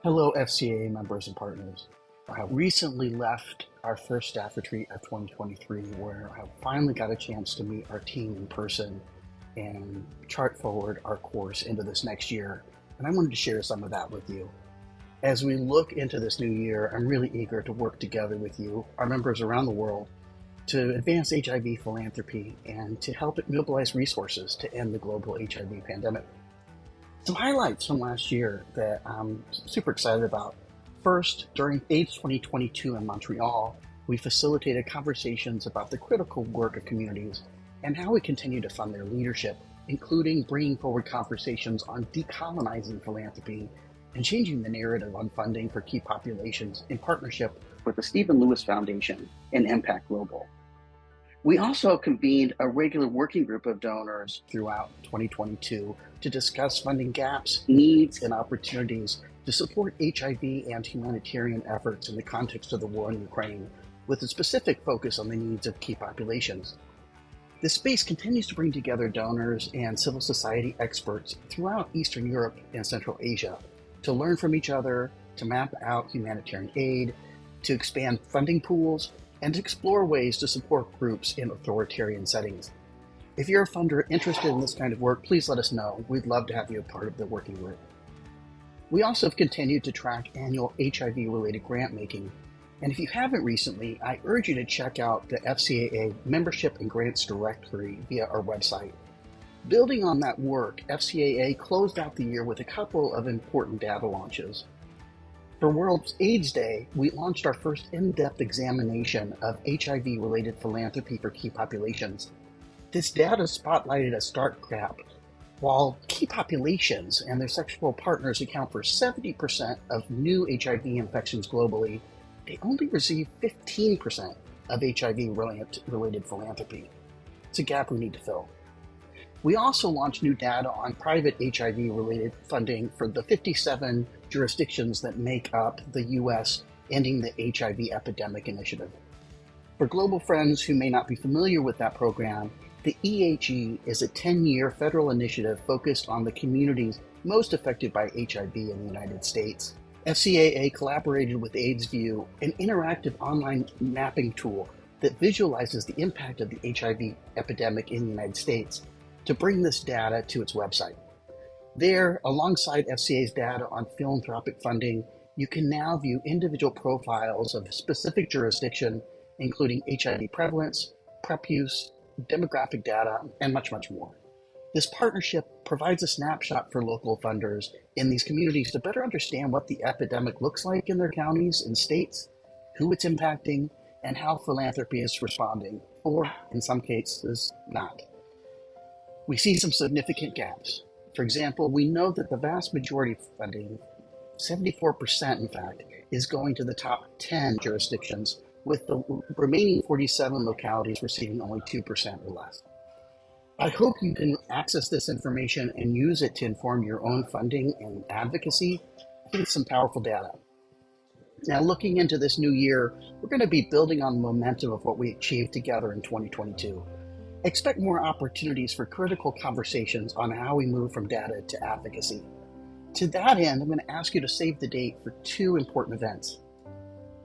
Hello, FCAA members and partners. I recently left our first staff retreat of 2023, where I finally got a chance to meet our team in person and chart forward our course into this next year. And I wanted to share some of that with you. As we look into this new year, I'm really eager to work together with you, our members around the world, to advance HIV philanthropy and to help it mobilize resources to end the global HIV pandemic. Some highlights from last year that I'm super excited about. First, during AIDS 2022 in Montreal, we facilitated conversations about the critical work of communities and how we continue to fund their leadership, including bringing forward conversations on decolonizing philanthropy and changing the narrative on funding for key populations in partnership with the Stephen Lewis Foundation and Impact Global. We also convened a regular working group of donors throughout 2022 to discuss funding gaps, needs, and opportunities to support HIV and humanitarian efforts in the context of the war in Ukraine, with a specific focus on the needs of key populations. This space continues to bring together donors and civil society experts throughout Eastern Europe and Central Asia to learn from each other, to map out humanitarian aid, to expand funding pools, and to explore ways to support groups in authoritarian settings. If you're a funder interested in this kind of work, please let us know. We'd love to have you a part of the working group. We also have continued to track annual HIV-related grant making. And if you haven't recently, I urge you to check out the FCAA Membership and Grants Directory via our website. Building on that work, FCAA closed out the year with a couple of important data launches. For World AIDS Day, we launched our first in-depth examination of HIV-related philanthropy for key populations. This data spotlighted a stark gap. While key populations and their sexual partners account for 70% of new HIV infections globally, they only receive 15% of HIV-related philanthropy. It's a gap we need to fill. We also launched new data on private HIV-related funding for the 57 jurisdictions that make up the U.S. Ending the HIV Epidemic Initiative. For global friends who may not be familiar with that program, the EHE is a 10-year federal initiative focused on the communities most affected by HIV in the United States. FCAA collaborated with AIDSview, an interactive online mapping tool that visualizes the impact of the HIV epidemic in the United States, to bring this data to its website. There, alongside FCA's data on philanthropic funding, you can now view individual profiles of specific jurisdiction, including HIV prevalence, PrEP use, demographic data, and much, much more. This partnership provides a snapshot for local funders in these communities to better understand what the epidemic looks like in their counties and states, who it's impacting, and how philanthropy is responding, or in some cases, not. We see some significant gaps. For example, we know that the vast majority of funding, 74% in fact, is going to the top 10 jurisdictions, with the remaining 47 localities receiving only 2% or less. I hope you can access this information and use it to inform your own funding and advocacy. I think it's some powerful data. Now, looking into this new year, we're going to be building on the momentum of what we achieved together in 2022. Expect more opportunities for critical conversations on how we move from data to advocacy. To that end, I'm going to ask you to save the date for two important events.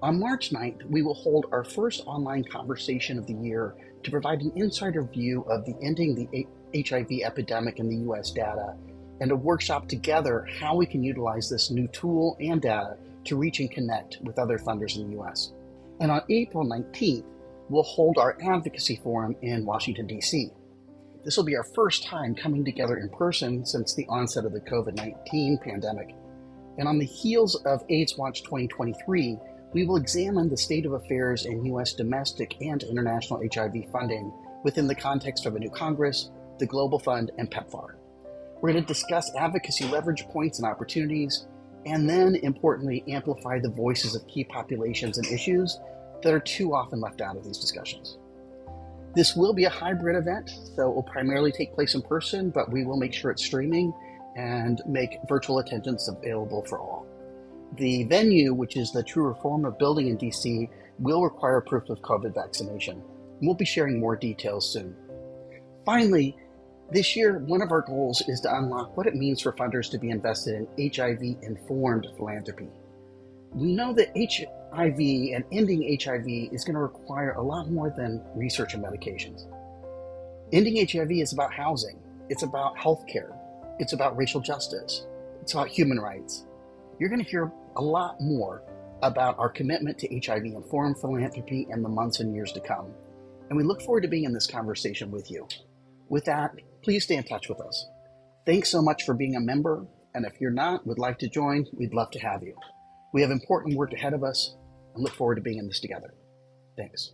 On March 9th, we will hold our first online conversation of the year to provide an insider view of the ending the HIV epidemic in the U.S. data, and a workshop together how we can utilize this new tool and data to reach and connect with other funders in the U.S. And on April 19th, we'll hold our advocacy forum in Washington, D.C. This will be our first time coming together in person since the onset of the COVID-19 pandemic. And on the heels of AIDS Watch 2023, we will examine the state of affairs in U.S. domestic and international HIV funding within the context of a new Congress, the Global Fund, and PEPFAR. We're going to discuss advocacy leverage points and opportunities, and then, importantly, amplify the voices of key populations and issues that are too often left out of these discussions. This will be a hybrid event, so it will primarily take place in person, but we will make sure it's streaming and make virtual attendance available for all. The venue, which is the True Reformer building in DC, will require proof of COVID vaccination. We'll be sharing more details soon. Finally, This year, one of our goals is to unlock what it means for funders to be invested in HIV-informed philanthropy. We know that HIV and ending HIV is going to require a lot more than research and medications. Ending HIV is about housing, it's about healthcare, it's about racial justice, it's about human rights. You're going to hear a lot more about our commitment to HIV-informed philanthropy in the months and years to come. And we look forward to being in this conversation with you. With that, please stay in touch with us. Thanks so much for being a member, and if you're not, would like to join, we'd love to have you. We have important work ahead of us and look forward to being in this together. Thanks.